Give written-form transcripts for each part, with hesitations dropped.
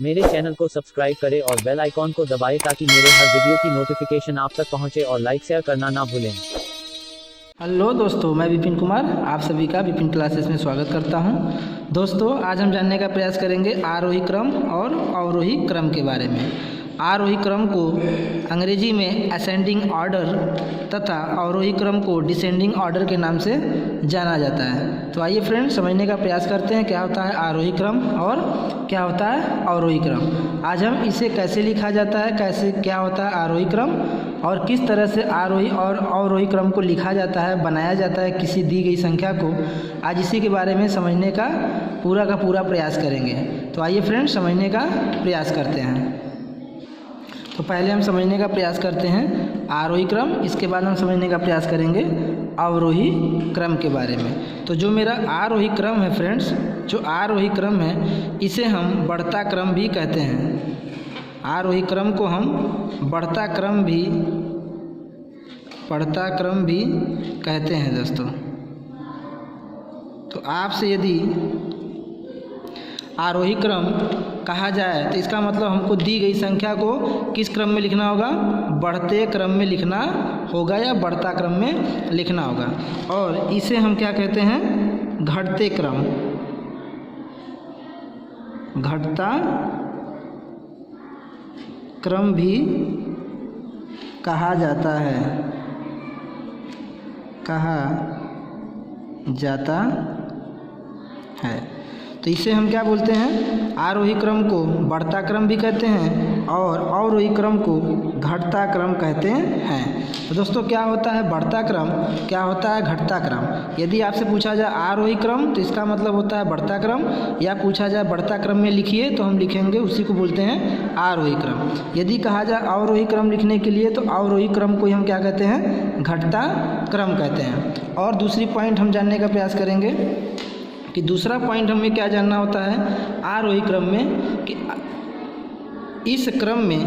मेरे चैनल को सब्सक्राइब करें और बेल आइकॉन को दबाएं ताकि मेरे हर वीडियो की नोटिफिकेशन आप तक पहुंचे और लाइक शेयर करना ना भूलें। हेलो दोस्तों, मैं विपिन कुमार आप सभी का विपिन क्लासेस में स्वागत करता हूं। दोस्तों, आज हम जानने का प्रयास करेंगे आरोही क्रम और अवरोही क्रम के बारे में। आरोही क्रम को अंग्रेजी में असेंडिंग ऑर्डर तथा अवरोही क्रम को डिसेंडिंग ऑर्डर के नाम से जाना जाता है। तो आइए फ्रेंड्स, समझने का प्रयास करते हैं क्या होता है आरोही क्रम और क्या होता है अवरोही क्रम। आज हम इसे कैसे लिखा जाता है, कैसे क्या होता है आरोही क्रम और किस तरह से आरोही और अवरोही क्रम को लिखा जाता है, बनाया जाता है किसी दी गई संख्या को, आज इसी के बारे में समझने का पूरा प्रयास करेंगे। तो आइए फ्रेंड्स, समझने का प्रयास करते हैं। तो पहले हम समझने का प्रयास करते हैं आरोही क्रम, इसके बाद हम समझने का प्रयास करेंगे अवरोही क्रम के बारे में। तो जो मेरा आरोही क्रम है फ्रेंड्स, जो आरोही क्रम है इसे हम बढ़ता क्रम भी कहते हैं। आरोही क्रम को हम बढ़ता क्रम भी कहते हैं दोस्तों। तो आपसे यदि आरोही क्रम कहा जाए तो इसका मतलब हमको दी गई संख्या को किस क्रम में लिखना होगा, बढ़ते क्रम में लिखना होगा या बढ़ता क्रम में लिखना होगा। और इसे हम क्या कहते हैं, घटते क्रम, घटता क्रम भी कहा जाता है। तो इसे हम क्या बोलते हैं, आरोही क्रम को बढ़ता क्रम भी कहते हैं और अवरोही क्रम को घटता क्रम कहते हैं। तो दोस्तों, क्या होता है बढ़ता क्रम, क्या होता है घटता क्रम। यदि आपसे पूछा जाए आरोही क्रम तो इसका मतलब होता है बढ़ता क्रम, या पूछा जाए बढ़ता क्रम में लिखिए तो हम लिखेंगे, उसी को बोलते हैं आरोही क्रम। यदि कहा जाए अवरोही क्रम लिखने के लिए तो अवरोही क्रम को हम क्या कहते हैं, घटता क्रम कहते हैं। और दूसरी पॉइंट हम जानने का प्रयास करेंगे कि दूसरा पॉइंट हमें क्या जानना होता है आरोही क्रम में, कि इस क्रम में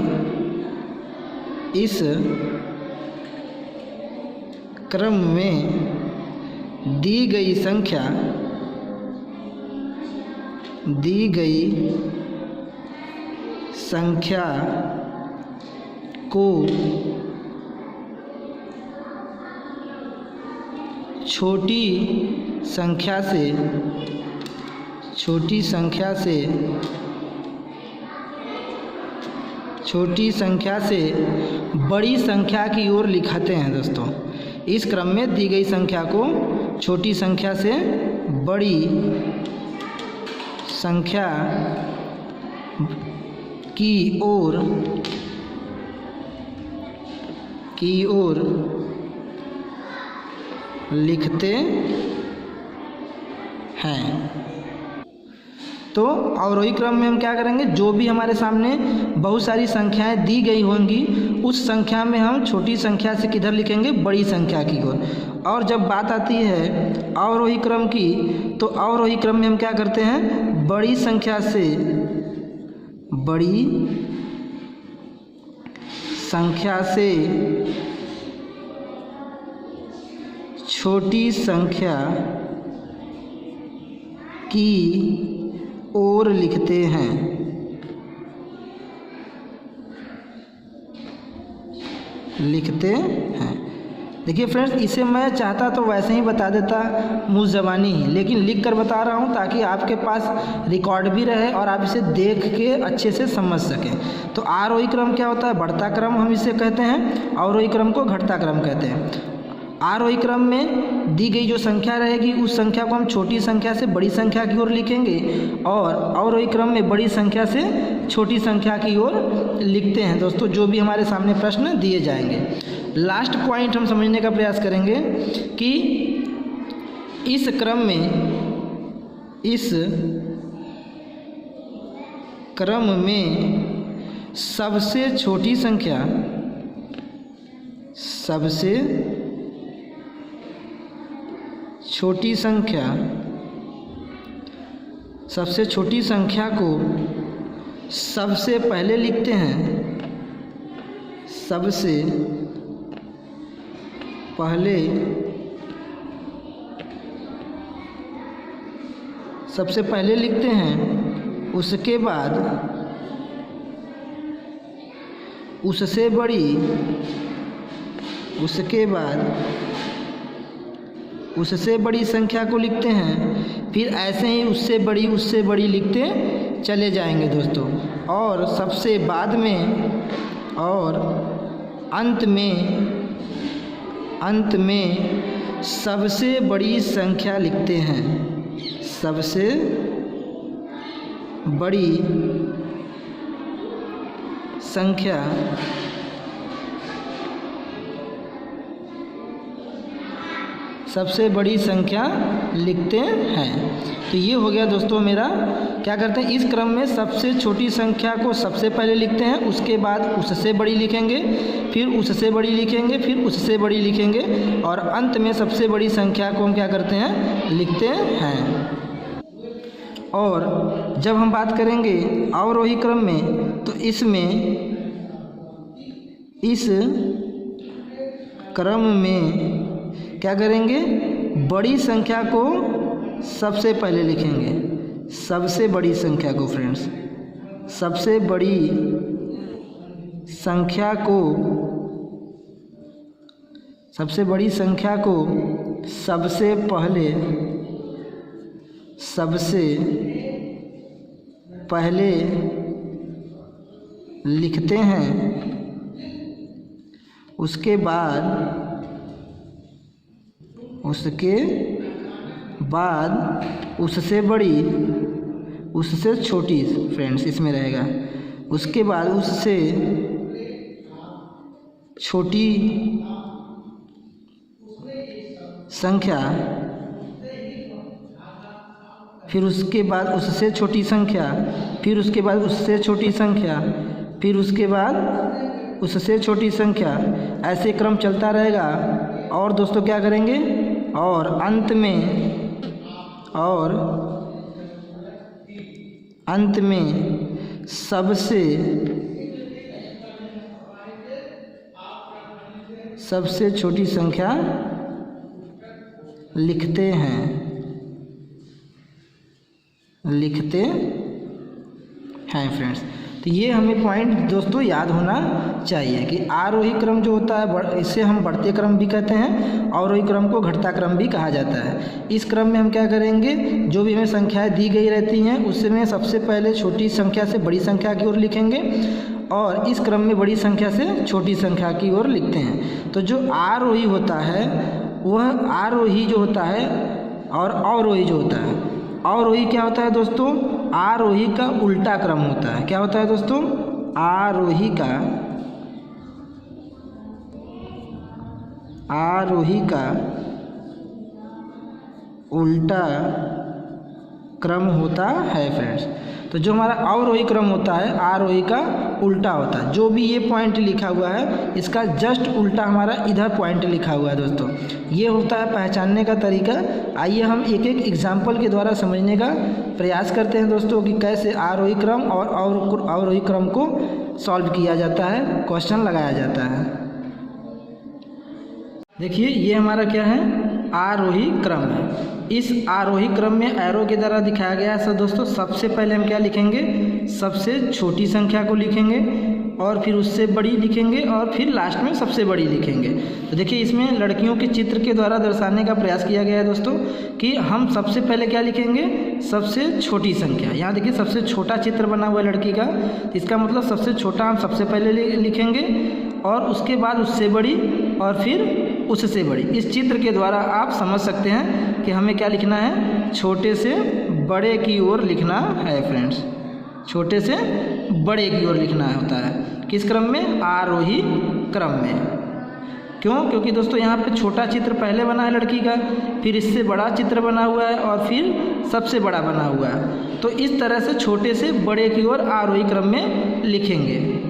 दी गई संख्या को छोटी संख्या से बड़ी संख्या की ओर लिखाते हैं दोस्तों। इस क्रम में दी गई संख्या को छोटी संख्या से बड़ी संख्या की ओर लिखते हैं। तो अवरोही क्रम में हम क्या करेंगे, जो भी हमारे सामने बहुत सारी संख्याएं दी गई होंगी उस संख्या में हम छोटी संख्या से किधर लिखेंगे, बड़ी संख्या की ओर। और जब बात आती है अवरोही क्रम की तो अवरोही क्रम में हम क्या करते हैं, बड़ी संख्या से छोटी संख्या की ओर लिखते हैं। देखिए फ्रेंड्स, इसे मैं चाहता तो वैसे ही बता देता मुँह ज़बानी ही, लेकिन लिख कर बता रहा हूँ ताकि आपके पास रिकॉर्ड भी रहे और आप इसे देख के अच्छे से समझ सकें। तो आरोही क्रम क्या होता है, बढ़ता क्रम हम इसे कहते हैं, अवरोही क्रम को घटता क्रम कहते हैं। आरोही क्रम में दी गई जो संख्या रहेगी उस संख्या को हम छोटी संख्या से बड़ी संख्या की ओर लिखेंगे और अवरोही क्रम में बड़ी संख्या से छोटी संख्या की ओर लिखते हैं दोस्तों, जो भी हमारे सामने प्रश्न दिए जाएंगे। लास्ट पॉइंट हम समझने का प्रयास करेंगे कि इस क्रम में सबसे छोटी संख्या को सबसे पहले लिखते हैं, सबसे पहले सबसे पहले लिखते हैं, उसके बाद उससे बड़ी, उसके बाद उससे बड़ी संख्या को लिखते हैं, फिर ऐसे ही उससे बड़ी लिखते चले जाएंगे दोस्तों। और सबसे बाद में और अंत में सबसे बड़ी संख्या लिखते हैं, सबसे बड़ी संख्या सबसे बड़ी संख्या लिखते हैं। तो ये हो गया दोस्तों मेरा, क्या करते हैं इस क्रम में सबसे छोटी संख्या को सबसे पहले लिखते हैं, उसके बाद उससे बड़ी लिखेंगे, फिर उससे बड़ी लिखेंगे, फिर उससे बड़ी लिखेंगे और अंत में सबसे बड़ी संख्या को हम क्या करते हैं लिखते हैं। और जब हम बात करेंगे अवरोही क्रम में, तो इसमें इस क्रम में क्या करेंगे, बड़ी संख्या को सबसे पहले लिखेंगे, सबसे बड़ी संख्या को फ्रेंड्स, सबसे बड़ी संख्या को सबसे पहले लिखते हैं, उसके बाद उससे बड़ी, उससे छोटी फ्रेंड्स इसमें रहेगा, उसके बाद उससे छोटी संख्या, फिर उसके बाद उससे छोटी संख्या, फिर उसके बाद उससे छोटी संख्या, फिर उसके बाद उससे छोटी संख्या, ऐसे क्रम चलता रहेगा। और दोस्तों क्या करेंगे, और अंत में सबसे छोटी संख्या लिखते हैं फ्रेंड्स। तो ये हमें पॉइंट दोस्तों याद होना चाहिए कि आरोही क्रम जो होता है इसे हम बढ़ते क्रम भी कहते हैं, अवरोही क्रम को घटता क्रम भी कहा जाता है। इस क्रम में हम क्या करेंगे, जो भी हमें संख्याएं दी गई रहती हैं उसमें सबसे पहले छोटी संख्या से बड़ी संख्या की ओर लिखेंगे और इस क्रम में बड़ी संख्या से छोटी संख्या की ओर लिखते हैं। तो जो आरोही होता है वह आरोही जो होता है और अवरोही जो होता है, अवरोही क्या होता है दोस्तों, आरोही का उल्टा क्रम होता है। क्या होता है दोस्तों, आरोही का उल्टा क्रम होता है फ्रेंड्स। तो जो हमारा अवरोही क्रम होता है आरोही का उल्टा होता है। जो भी ये पॉइंट लिखा हुआ है इसका जस्ट उल्टा हमारा इधर पॉइंट लिखा हुआ है दोस्तों। ये होता है पहचानने का तरीका। आइए हम एक एक एग्जाम्पल के द्वारा समझने का प्रयास करते हैं दोस्तों कि कैसे आरोही क्रम और अवरोही क्रम को सॉल्व किया जाता है, क्वेश्चन लगाया जाता है। देखिए ये हमारा क्या है, आरोही क्रम है। इस आरोही क्रम में एरो के द्वारा दिखाया गया है। दोस्तों सबसे पहले हम क्या लिखेंगे, सबसे छोटी संख्या को लिखेंगे और फिर उससे बड़ी लिखेंगे और फिर लास्ट में सबसे बड़ी लिखेंगे। तो देखिए इसमें लड़कियों के चित्र के द्वारा दर्शाने का प्रयास किया गया है दोस्तों कि हम सबसे पहले क्या लिखेंगे, सबसे छोटी संख्या। यहाँ देखिए सबसे छोटा चित्र बना हुआ है लड़की का, इसका मतलब सबसे छोटा हम सबसे पहले लिखेंगे और उसके बाद उससे बड़ी और फिर उससे बड़ी। इस चित्र के द्वारा आप समझ सकते हैं कि हमें क्या लिखना है, छोटे से बड़े की ओर लिखना है फ्रेंड्स, छोटे से बड़े की ओर लिखना होता है। किस क्रम में, आरोही क्रम में। क्यों, क्योंकि दोस्तों यहाँ पे छोटा चित्र पहले बना है लड़की का, फिर इससे बड़ा चित्र बना हुआ है और फिर सबसे बड़ा बना हुआ है। तो इस तरह से छोटे से बड़े की ओर आरोही क्रम में लिखेंगे।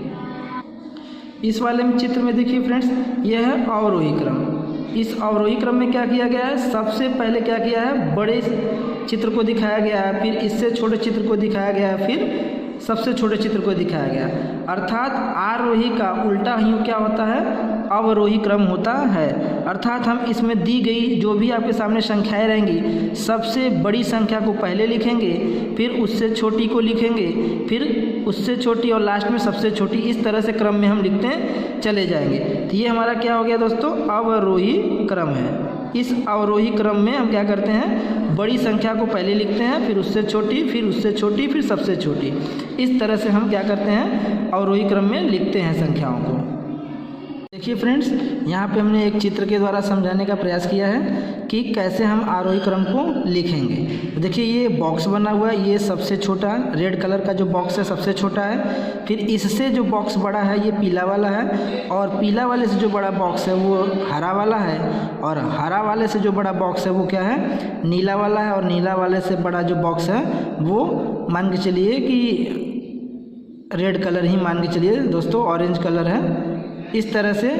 इस वाले में चित्र में देखिए फ्रेंड्स, यह है अवरोही क्रम। इस अवरोही क्रम में क्या किया गया है, सबसे पहले क्या किया है, बड़े चित्र को दिखाया गया है, फिर इससे छोटे चित्र को दिखाया गया है, फिर सबसे छोटे चित्र को दिखाया गया। अर्थात आरोही का उल्टा ही क्या होता है, अवरोही क्रम होता है। अर्थात हम इसमें दी गई जो भी आपके सामने संख्याएं रहेंगी, सबसे बड़ी संख्या को पहले लिखेंगे, फिर उससे छोटी को लिखेंगे, फिर उससे छोटी और लास्ट में सबसे छोटी। इस तरह से क्रम में हम लिखते चले जाएंगे। तो ये हमारा क्या हो गया दोस्तों, अवरोही क्रम है। इस अवरोही क्रम में हम क्या करते हैं, बड़ी संख्या को पहले लिखते हैं, फिर उससे छोटी, फिर उससे छोटी, फिर सबसे छोटी। इस तरह से हम क्या करते हैं, अवरोही क्रम में लिखते हैं संख्याओं को। देखिए फ्रेंड्स, यहाँ पे हमने एक चित्र के द्वारा समझाने का प्रयास किया है कि कैसे हम आरोही क्रम को लिखेंगे। देखिए ये बॉक्स बना हुआ है, ये सबसे छोटा रेड कलर का जो बॉक्स है सबसे छोटा है। फिर इससे जो बॉक्स बड़ा है ये पीला वाला है, और पीला वाले से जो बड़ा बॉक्स है वो हरा वाला है, और हरा वाले से जो बड़ा बॉक्स है वो क्या है, नीला वाला है, और नीला वाले से बड़ा जो बॉक्स है वो मान के चलिए कि रेड कलर ही मान के चलिए दोस्तों, ऑरेंज कलर है। इस तरह से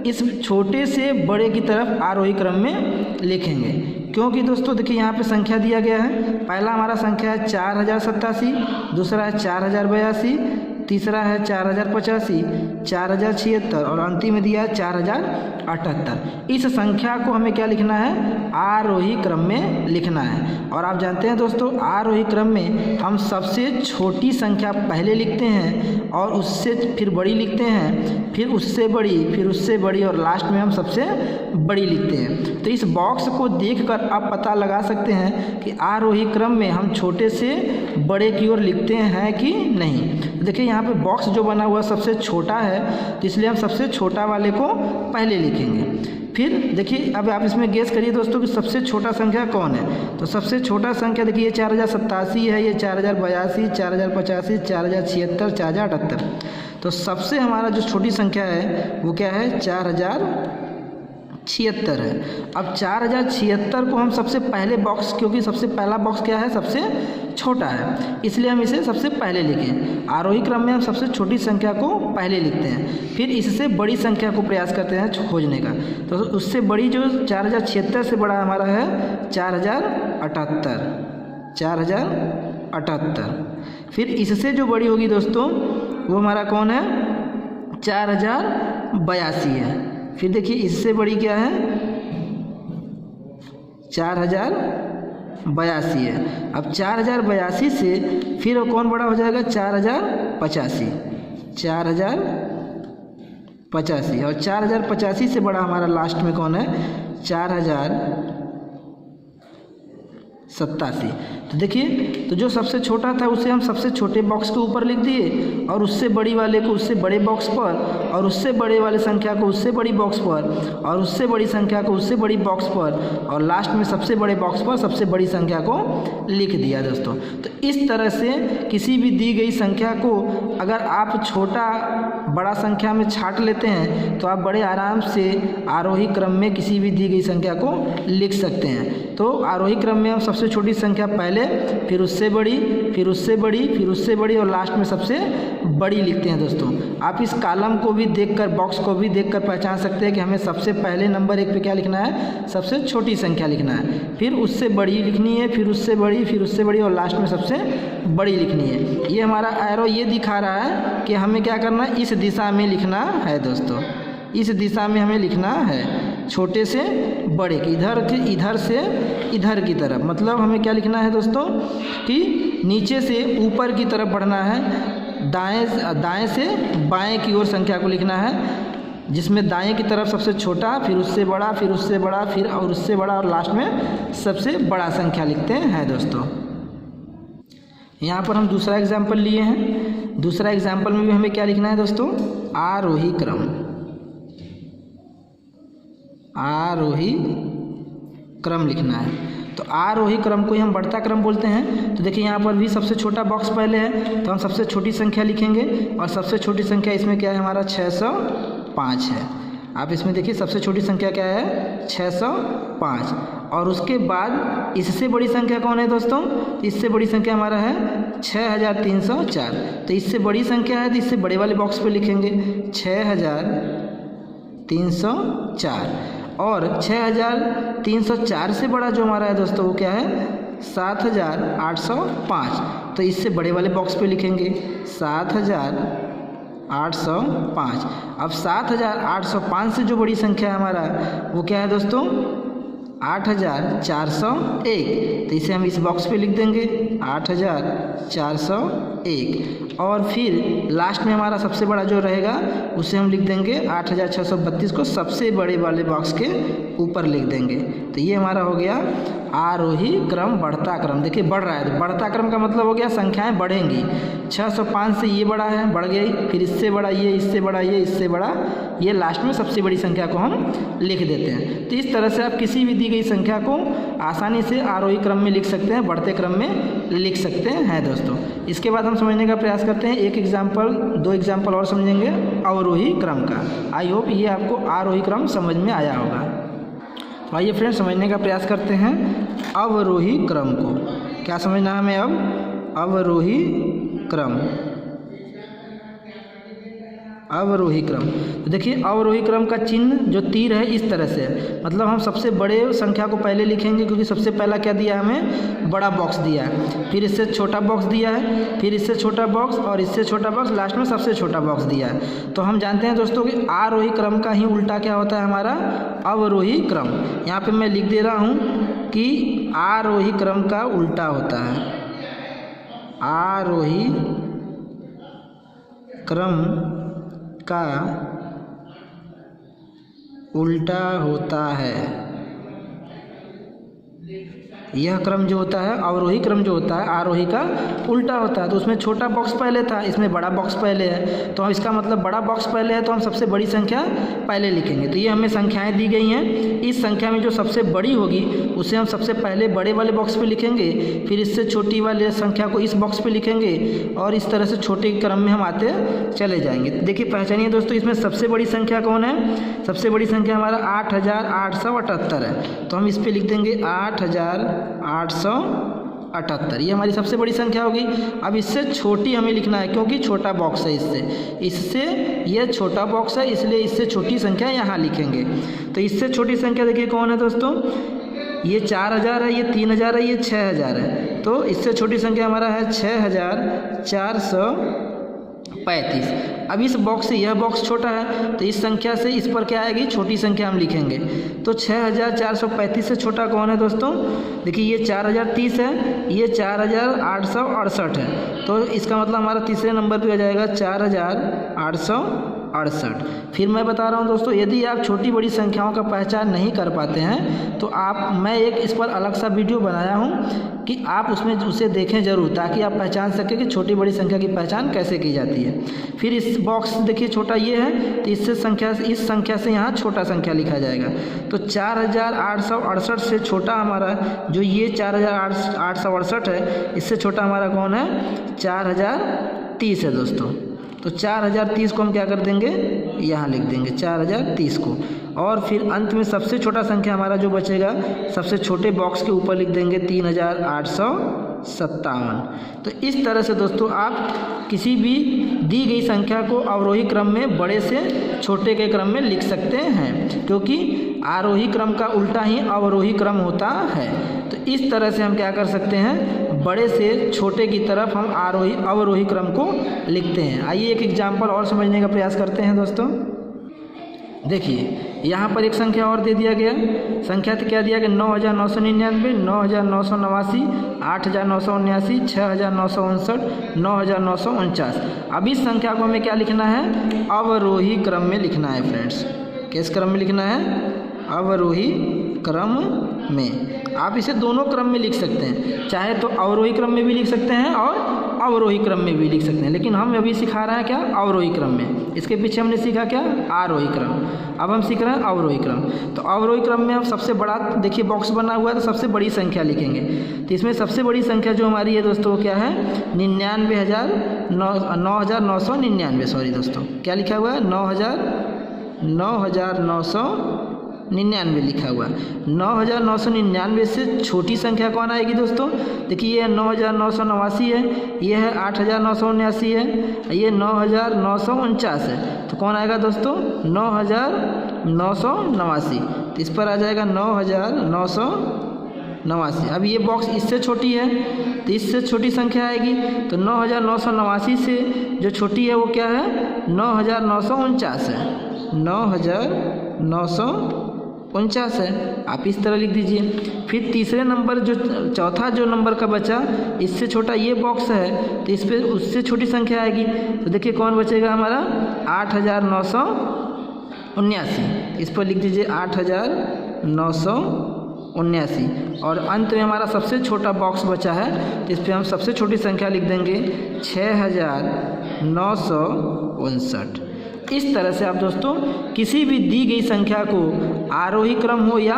इस छोटे से बड़े की तरफ आरोही क्रम में लिखेंगे। क्योंकि दोस्तों देखिए यहाँ पे संख्या दिया गया है, पहला हमारा संख्या है 4087, दूसरा है 4082, तीसरा है 4085, 4076 और अंतिम में दिया है 4078। इस संख्या को हमें क्या लिखना है, आरोही क्रम में लिखना है। और आप जानते हैं दोस्तों, आरोही क्रम में हम सबसे छोटी संख्या पहले लिखते हैं, और उससे फिर बड़ी लिखते हैं, फिर उससे बड़ी, फिर उससे बड़ी, और लास्ट में हम सबसे बड़ी लिखते हैं। तो इस बॉक्स को देखकर आप पता लगा सकते हैं कि आरोही क्रम में हम छोटे से बड़े की ओर लिखते हैं कि नहीं। देखिए यहाँ पे बॉक्स जो बना हुआ सबसे छोटा है, तो इसलिए हम सबसे छोटा वाले को पहले लिखेंगे। फिर देखिए अब आप इसमें गेस करिए दोस्तों कि सबसे छोटा संख्या कौन है। तो सबसे छोटा संख्या देखिए ये 4087 है, ये 4082, 4085, 4076, 4078। तो सबसे हमारा जो छोटी संख्या है वो क्या है, 4076 है। अब 4076 को हम सबसे पहले बॉक्स, क्योंकि सबसे पहला बॉक्स क्या है, सबसे छोटा है, इसलिए हम इसे सबसे पहले लिखें। आरोही क्रम में हम सबसे छोटी संख्या को पहले लिखते हैं, फिर इससे बड़ी संख्या को प्रयास करते हैं खोजने का। तो उससे बड़ी जो 4076 से बड़ा हमारा है 4078, 4078। फिर इससे जो बड़ी होगी दोस्तों वो हमारा कौन है, 4082 है। फिर देखिए इससे बड़ी क्या है, 4082 है। अब 4082 से फिर कौन बड़ा हो जाएगा, 4085, 4085। और 4085 से बड़ा हमारा लास्ट में कौन है, 4087। तो देखिए, तो जो सबसे छोटा था उसे हम सबसे छोटे बॉक्स के ऊपर लिख दिए, और उससे बड़ी वाले को उससे बड़े बॉक्स पर, और उससे बड़े वाले संख्या को उससे बड़ी बॉक्स पर, और उससे बड़ी संख्या को उससे बड़ी बॉक्स पर, और लास्ट में सबसे बड़े बॉक्स पर सबसे बड़ी संख्या को लिख दिया दोस्तों। तो इस तरह से किसी भी दी गई संख्या को अगर आप छोटा बड़ा संख्या में छांट लेते हैं तो आप बड़े आराम से आरोही क्रम में किसी भी दी गई संख्या को लिख सकते हैं। तो आरोही क्रम में हम सबसे छोटी संख्या पहले, फिर उससे बड़ी, फिर उससे बड़ी, फिर उससे बड़ी, और लास्ट में सबसे बड़ी लिखते हैं दोस्तों। आप इस कॉलम को भी देखकर, बॉक्स को भी देखकर पहचान सकते हैं कि हमें सबसे पहले नंबर 1 पे क्या लिखना है, सबसे छोटी संख्या लिखना है, फिर उससे बड़ी लिखनी है, फिर उससे बड़ी, फिर उससे बड़ी, और लास्ट में सबसे बड़ी लिखनी है। ये हमारा एरो ये दिखा रहा है कि हमें क्या करना है, इस दिशा में लिखना है दोस्तों, इस दिशा में हमें लिखना है, छोटे से बड़े की, इधर से इधर की तरफ। मतलब हमें क्या लिखना है दोस्तों कि नीचे से ऊपर की तरफ बढ़ना है, दाएं से बाएं की ओर संख्या को लिखना है, जिसमें दाएं की तरफ सबसे छोटा, फिर उससे बड़ा, फिर उससे बड़ा, फिर और उससे बड़ा, और लास्ट में सबसे बड़ा संख्या लिखते हैं दोस्तों। यहाँ पर हम दूसरा एग्जाम्पल लिए हैं। दूसरा एग्जाम्पल में भी हमें क्या लिखना है दोस्तों, आरोही क्रम, आरोही क्रम लिखना है। तो आरोही क्रम को ही हम बढ़ता क्रम बोलते हैं। तो देखिए यहाँ पर भी सबसे छोटा बॉक्स पहले है, तो हम सबसे छोटी संख्या लिखेंगे, और सबसे छोटी संख्या इसमें क्या है हमारा 605 है। आप इसमें देखिए सबसे छोटी संख्या क्या है, 605। और उसके बाद इससे बड़ी संख्या कौन है दोस्तों, इससे बड़ी संख्या हमारा है 6304। तो इससे बड़ी संख्या है तो इससे बड़े वाले बॉक्स पे लिखेंगे 6304। और 6304 से बड़ा जो हमारा है दोस्तों वो क्या है, 7805। तो इससे बड़े वाले बॉक्स पे लिखेंगे 7805। 7,805। अब 7,805 से जो बड़ी संख्या है हमारा वो क्या है दोस्तों? 8,401। तो इसे हम इस बॉक्स पे लिख देंगे 8,401। और फिर लास्ट में हमारा सबसे बड़ा जो रहेगा उसे हम लिख देंगे 8,632 को सबसे बड़े वाले बॉक्स के ऊपर लिख देंगे। तो ये हमारा हो गया आरोही क्रम बढ़ता क्रम। देखिए बढ़ रहा है, तो बढ़ता क्रम का मतलब हो गया संख्याएं बढ़ेंगी। 605 से ये बड़ा है, बढ़ गई, फिर इससे बड़ा ये, इससे बड़ा ये, इससे बड़ा ये, लास्ट में सबसे बड़ी संख्या को हम लिख देते हैं। तो इस तरह से आप किसी भी दी गई संख्या को आसानी से आरोही क्रम में लिख सकते हैं, बढ़ते क्रम में लिख सकते हैं दोस्तों। इसके बाद हम समझने का प्रयास करते हैं, एक एग्जाम्पल, 2 एग्जाम्पल और समझेंगे अवरोही क्रम का। आई होप ये आपको आरोही क्रम समझ में आया होगा। तो आइए फ्रेंड्स समझने का प्रयास करते हैं अवरोही क्रम को। क्या समझना है हमें अब? अवरोही क्रम। अवरोही क्रम, तो देखिए अवरोही क्रम का चिन्ह जो तीर है इस तरह से है, मतलब हम सबसे बड़े संख्या को पहले लिखेंगे क्योंकि सबसे पहला क्या दिया हमें? बड़ा बॉक्स दिया है, फिर इससे छोटा बॉक्स दिया है, फिर इससे छोटा बॉक्स और इससे छोटा बॉक्स, लास्ट में सबसे छोटा बॉक्स दिया है। तो हम जानते हैं दोस्तों कि आरोही क्रम का ही उल्टा क्या होता है हमारा? अवरोही क्रम। यहाँ पे मैं लिख दे रहा हूँ कि आरोही क्रम का उल्टा होता है, आरोही क्रम का उल्टा होता है। यह क्रम जो होता है, अवरोही क्रम जो होता है, आरोही का उल्टा होता है। तो उसमें छोटा बॉक्स पहले था, इसमें बड़ा बॉक्स पहले है, तो इसका मतलब बड़ा बॉक्स पहले है तो हम सबसे बड़ी संख्या पहले लिखेंगे। तो ये हमें संख्याएं दी गई हैं, इस संख्या में जो सबसे बड़ी होगी उसे हम सबसे पहले बड़े वाले बॉक्स पे लिखेंगे, फिर इससे छोटी वाली संख्या को इस बॉक्स पे लिखेंगे और इस तरह से छोटे क्रम में हम आते चले जाएंगे। देखिए पहचानिए दोस्तों, इसमें सबसे बड़ी संख्या कौन है? सबसे बड़ी संख्या हमारा 8,878 है, तो हम इस पर लिख देंगे 8,878। ये हमारी सबसे बड़ी संख्या होगी। अब इससे छोटी हमें लिखना है क्योंकि छोटा बॉक्स है, इससे ये छोटा बॉक्स है, इसलिए इससे छोटी संख्या यहाँ लिखेंगे। तो इससे छोटी संख्या देखिए कौन है दोस्तों? ये 4,000 है, ये 3,000 है, ये 6,000 है। तो इससे छोटी संख्या हमारा है 6,435। अब इस बॉक्स से यह बॉक्स छोटा है तो इस संख्या से इस पर क्या आएगी? छोटी संख्या हम लिखेंगे। तो 6,435 से छोटा कौन है दोस्तों? देखिए ये 4,030 है, ये 4,868 है, तो इसका मतलब हमारा तीसरे नंबर पे आ जाएगा 4,868। फिर मैं बता रहा हूँ दोस्तों, यदि आप छोटी बड़ी संख्याओं का पहचान नहीं कर पाते हैं तो मैं एक इस पर अलग सा वीडियो बनाया हूँ कि आप उसमें उसे देखें ज़रूर, ताकि आप पहचान सकें कि छोटी बड़ी संख्या की पहचान कैसे की जाती है। फिर इस बॉक्स देखिए छोटा ये है, तो इस संख्या से यहाँ छोटा संख्या लिखा जाएगा। तो 4,868 से छोटा हमारा जो ये 4,868 है, इससे छोटा हमारा कौन है? 4,030 है दोस्तों। तो 4,030 को हम क्या कर देंगे? यहाँ लिख देंगे 4,030 को। और फिर अंत में सबसे छोटा संख्या हमारा जो बचेगा, सबसे छोटे बॉक्स के ऊपर लिख देंगे 3,857। तो इस तरह से दोस्तों आप किसी भी दी गई संख्या को अवरोही क्रम में बड़े से छोटे के क्रम में लिख सकते हैं, क्योंकि आरोही क्रम का उल्टा ही अवरोही क्रम होता है। तो इस तरह से हम क्या कर सकते हैं? बड़े से छोटे की तरफ हम अवरोही क्रम को लिखते हैं। आइए एक एग्जाम्पल और समझने का प्रयास करते हैं दोस्तों। देखिए यहाँ पर एक संख्या और दे दिया गया, संख्या तो क्या दिया गया? 9,999, 9,989, 8,979, 6,959, 9,949। अब इस संख्या को हमें क्या लिखना है? अवरोही क्रम में लिखना है फ्रेंड्स। किस क्रम में लिखना है? अवरोही क्रम में। आप इसे दोनों क्रम में लिख सकते हैं, चाहे तो अवरोही क्रम में भी लिख सकते हैं और अवरोही क्रम में भी लिख सकते हैं, लेकिन हम अभी सिखा रहे हैं क्या? अवरोही क्रम में। इसके पीछे हमने सीखा क्या? आरोही क्रम। अब हम सीख रहे हैं अवरोही क्रम। तो अवरोही क्रम में हम सबसे बड़ा, देखिए बॉक्स बना हुआ है, तो सबसे बड़ी संख्या लिखेंगे। तो इसमें सबसे बड़ी संख्या जो हमारी है दोस्तों क्या है? 9,999, सॉरी दोस्तों, क्या लिखा हुआ है? 9,999 लिखा हुआ है। 9,999 से छोटी संख्या कौन आएगी दोस्तों? देखिए ये 9,989 है, ये है 8,979 है, ये 9,949 है। तो कौन आएगा दोस्तों? 9,989। तो इस पर आ जाएगा 9,989। 89। अब ये बॉक्स इससे छोटी है तो इससे छोटी संख्या आएगी, तो 9989 से जो छोटी है वो क्या है, 9949 है, 9949 है। आप इस तरह लिख दीजिए। फिर तीसरे नंबर जो चौथा जो नंबर का बचा, इससे छोटा ये बॉक्स है तो इस पर उससे छोटी संख्या आएगी, तो देखिए कौन बचेगा हमारा, 8979। इस पर लिख दीजिए 8979। और अंत में हमारा सबसे छोटा बॉक्स बचा है तो इस पर हम सबसे छोटी संख्या लिख देंगे 6959। इस तरह से आप दोस्तों किसी भी दी गई संख्या को आरोही क्रम हो या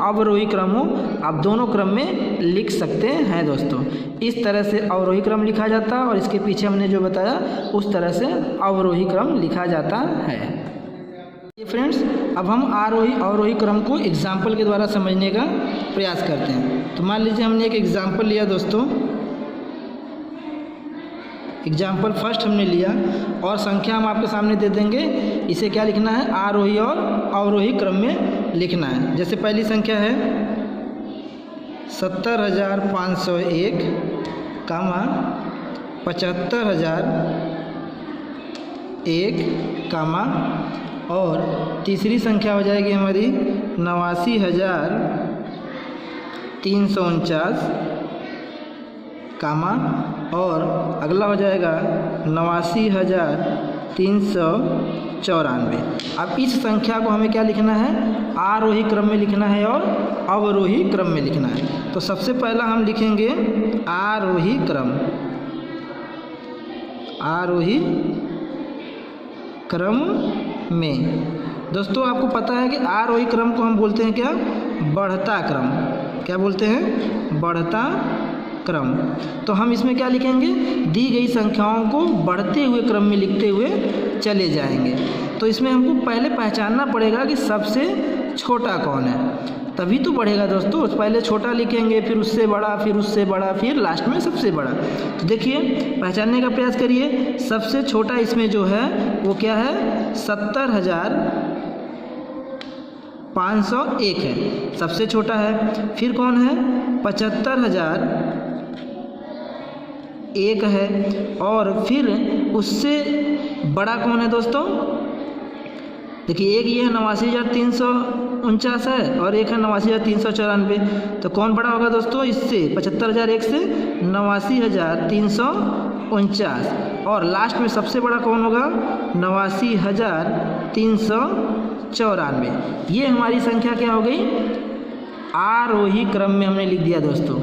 अवरोही क्रम हो, आप दोनों क्रम में लिख सकते हैं दोस्तों। इस तरह से अवरोही क्रम लिखा जाता है और इसके पीछे हमने जो बताया उस तरह से अवरोही क्रम लिखा जाता है। फ्रेंड्स, अब हम आरोही अवरोही क्रम को एग्जाम्पल के द्वारा समझने का प्रयास करते हैं। तो मान लीजिए हमने एक एग्जाम्पल लिया दोस्तों, एग्जाम्पल फर्स्ट हमने लिया और संख्या हम आपके सामने दे देंगे। इसे क्या लिखना है, आरोही और अवरोही क्रम में लिखना है। जैसे पहली संख्या है 70,501, 75,001, और तीसरी संख्या हो जाएगी हमारी 89,349, और अगला हो जाएगा 89,394। अब इस संख्या को हमें क्या लिखना है, आरोही क्रम में लिखना है और अवरोही क्रम में लिखना है। तो सबसे पहला हम लिखेंगे आरोही क्रम, आरोही क्रम में। दोस्तों आपको पता है कि आरोही क्रम को हम बोलते हैं क्या, बढ़ता क्रम। क्या बोलते हैं, बढ़ता क्रम। तो हम इसमें क्या लिखेंगे, दी गई संख्याओं को बढ़ते हुए क्रम में लिखते हुए चले जाएंगे। तो इसमें हमको पहले पहचानना पड़ेगा कि सबसे छोटा कौन है, तभी तो बढ़ेगा दोस्तों। पहले छोटा लिखेंगे, फिर उससे बड़ा, फिर उससे बड़ा, फिर लास्ट में सबसे बड़ा। तो देखिए पहचानने का प्रयास करिए। सबसे छोटा इसमें जो है वो क्या है, 70,501 है, सबसे छोटा है। फिर कौन है, 75,001 है, और फिर उससे बड़ा कौन है दोस्तों, देखिए एक ये है 89,349 है और एक है 89,394। तो कौन बड़ा होगा दोस्तों, इससे 75,001 से 89,349, और लास्ट में सबसे बड़ा कौन होगा, 89,394। ये हमारी संख्या क्या हो गई, आरोही क्रम में हमने लिख दिया दोस्तों,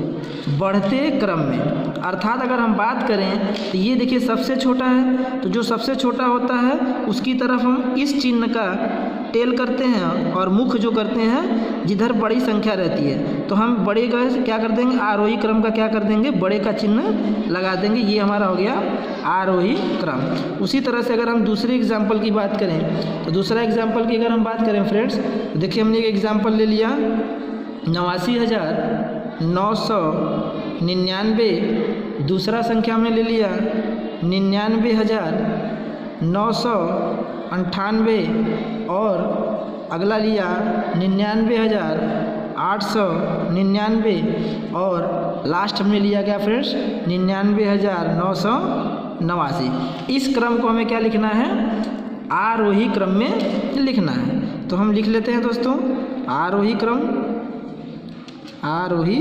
बढ़ते क्रम में। अर्थात अगर हम बात करें तो ये देखिए सबसे छोटा है, तो जो सबसे छोटा होता है उसकी तरफ हम इस चिन्ह का टेल करते हैं और मुख जो करते हैं जिधर बड़ी संख्या रहती है, तो हम बड़े का क्या कर देंगे, आरोही क्रम का क्या कर देंगे, बड़े का चिन्ह लगा देंगे। ये हमारा हो गया आरोही क्रम। उसी तरह से अगर हम दूसरे एग्जाम्पल की बात करें तो दूसरा एग्जाम्पल की अगर हम बात करें फ्रेंड्स, तो देखिए हमने एक एग्जाम्पल ले लिया 89,999। दूसरा संख्या हमने ले लिया 99,998, और अगला लिया 99,899, और लास्ट हमने लिया क्या फ्रेंड्स, 99,989। इस क्रम को हमें क्या लिखना है, आरोही क्रम में लिखना है। तो हम लिख लेते हैं दोस्तों, आरोही क्रम, आरोही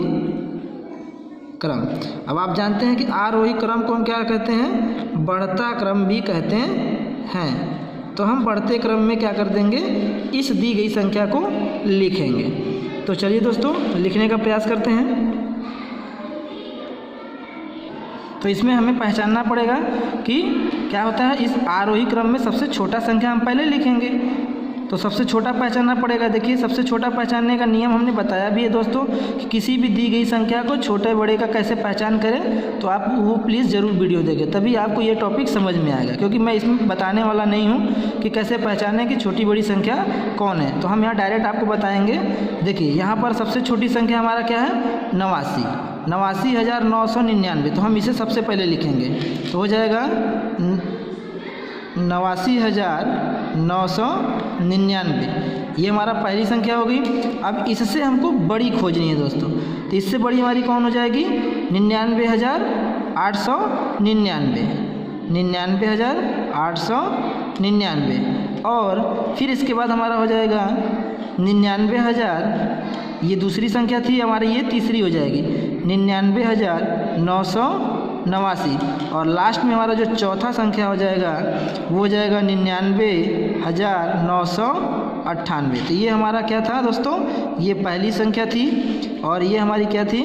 क्रम। अब आप जानते हैं कि आरोही क्रम को हम क्या कहते हैं, बढ़ता क्रम भी कहते हैं। तो हम बढ़ते क्रम में क्या कर देंगे, इस दी गई संख्या को लिखेंगे। तो चलिए दोस्तों लिखने का प्रयास करते हैं। तो इसमें हमें पहचानना पड़ेगा कि क्या होता है, इस आरोही क्रम में सबसे छोटा संख्या हम पहले लिखेंगे। तो सबसे छोटा पहचानना पड़ेगा। देखिए सबसे छोटा पहचानने का नियम हमने बताया भी है दोस्तों कि किसी भी दी गई संख्या को छोटे बड़े का कैसे पहचान करें, तो आप वो प्लीज़ ज़रूर वीडियो देखें, तभी आपको ये टॉपिक समझ में आएगा। क्योंकि मैं इसमें बताने वाला नहीं हूँ कि कैसे पहचानें कि छोटी बड़ी संख्या कौन है, तो हम यहाँ डायरेक्ट आपको बताएँगे। देखिए यहाँ पर सबसे छोटी संख्या हमारा क्या है, 89,999। तो हम इसे सबसे पहले लिखेंगे, तो हो जाएगा 89,999। 99, ये हमारा पहली संख्या होगी। अब इससे हमको बड़ी खोजनी है दोस्तों, तो इससे बड़ी हमारी कौन हो जाएगी? 99,899, 99,899। और फिर इसके बाद हमारा हो जाएगा 99,000, ये दूसरी संख्या थी हमारी, ये तीसरी हो जाएगी 99,989। और लास्ट में हमारा जो चौथा संख्या हो जाएगा वो हो जाएगा 99,998। तो ये हमारा क्या था दोस्तों? ये पहली संख्या थी और ये हमारी क्या थी?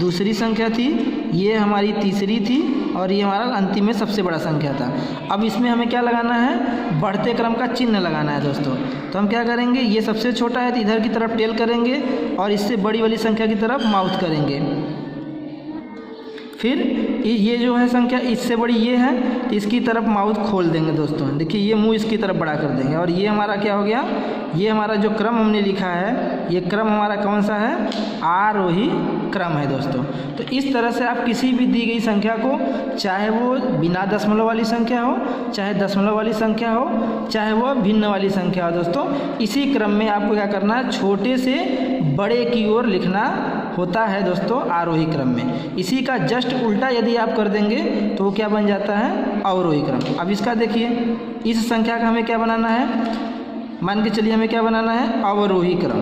दूसरी संख्या थी, ये हमारी तीसरी थी और ये हमारा अंतिम में सबसे बड़ा संख्या था। अब इसमें हमें क्या लगाना है? बढ़ते क्रम का चिन्ह लगाना है दोस्तों। तो हम क्या करेंगे? ये सबसे छोटा है तो इधर की तरफ टेल करेंगे और इससे बड़ी वाली संख्या की तरफ माउथ करेंगे। फिर ये जो है संख्या इससे बड़ी ये है तो इसकी तरफ माउथ खोल देंगे दोस्तों। देखिए ये मुंह इसकी तरफ बड़ा कर देंगे और ये हमारा क्या हो गया? ये हमारा जो क्रम हमने लिखा है, ये क्रम हमारा कौन सा है? आरोही क्रम है दोस्तों। तो इस तरह से आप किसी भी दी गई संख्या को, चाहे वो बिना दशमलव वाली संख्या हो, चाहे दशमलव वाली संख्या हो, चाहे वो भिन्न वाली संख्या हो दोस्तों, इसी क्रम में आपको क्या करना है? छोटे से बड़े की ओर लिखना होता है दोस्तों आरोही क्रम में। इसी का जस्ट उल्टा यदि आप कर देंगे तो वो क्या बन जाता है? अवरोही क्रम। अब इसका देखिए, इस संख्या का हमें क्या बनाना है? मान के चलिए हमें क्या बनाना है? अवरोही क्रम।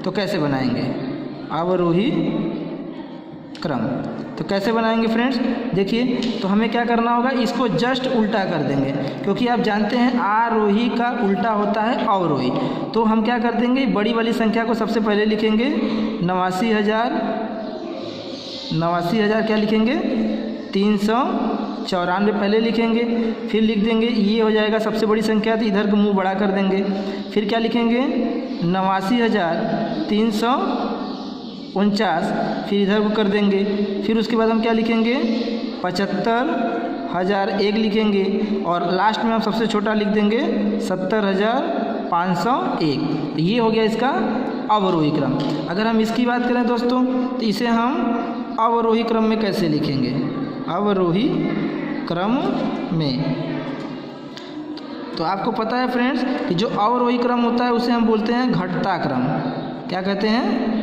तो कैसे बनाएंगे अवरोही क्रम? तो कैसे बनाएंगे फ्रेंड्स? देखिए, तो हमें क्या करना होगा? इसको जस्ट उल्टा कर देंगे, क्योंकि आप जानते हैं आरोही का उल्टा होता है अवरोही। तो हम क्या कर देंगे? बड़ी वाली संख्या को सबसे पहले लिखेंगे 89,000 क्या लिखेंगे? 394 पहले लिखेंगे। फिर लिख देंगे, ये हो जाएगा सबसे बड़ी संख्या, तो इधर का मुंह बड़ा कर देंगे। फिर क्या लिखेंगे? 89,349, फिर इधर को कर देंगे। फिर उसके बाद हम क्या लिखेंगे? 75,001 लिखेंगे और लास्ट में हम सबसे छोटा लिख देंगे 70,501। तो ये हो गया इसका अवरोही क्रम। अगर हम इसकी बात करें दोस्तों, तो इसे हम अवरोही क्रम में कैसे लिखेंगे? अवरोही क्रम में तो आपको पता है फ्रेंड्स कि जो अवरोही क्रम होता है उसे हम बोलते हैं घटता क्रम। क्या कहते हैं?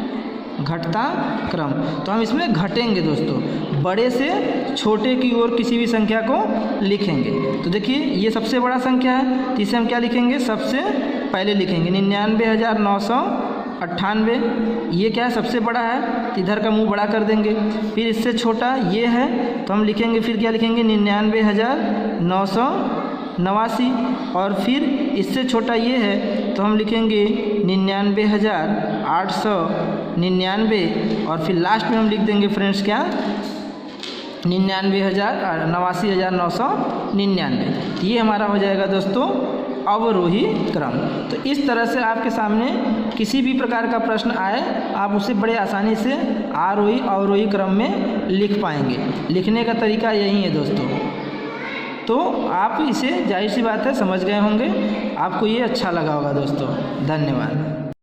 घटता क्रम। तो हम इसमें घटेंगे दोस्तों, बड़े से छोटे की ओर किसी भी संख्या को लिखेंगे। तो देखिए ये सबसे बड़ा संख्या है, तो इसे हम क्या लिखेंगे? सबसे पहले लिखेंगे 99,998। ये क्या है? सबसे बड़ा है, तो इधर का मुंह बड़ा कर देंगे। फिर इससे छोटा ये है, तो हम लिखेंगे, फिर क्या लिखेंगे? 99,989। और फिर इससे छोटा ये है, तो हम लिखेंगे 99,899। और फिर लास्ट में हम लिख देंगे फ्रेंड्स क्या? 89,999। ये हमारा हो जाएगा दोस्तों अवरोही क्रम। तो इस तरह से आपके सामने किसी भी प्रकार का प्रश्न आए, आप उसे बड़े आसानी से आरोही अवरोही क्रम में लिख पाएंगे। लिखने का तरीका यही है दोस्तों। तो आप इसे जाहिर सी बात है समझ गए होंगे, आपको ये अच्छा लगा होगा दोस्तों। धन्यवाद।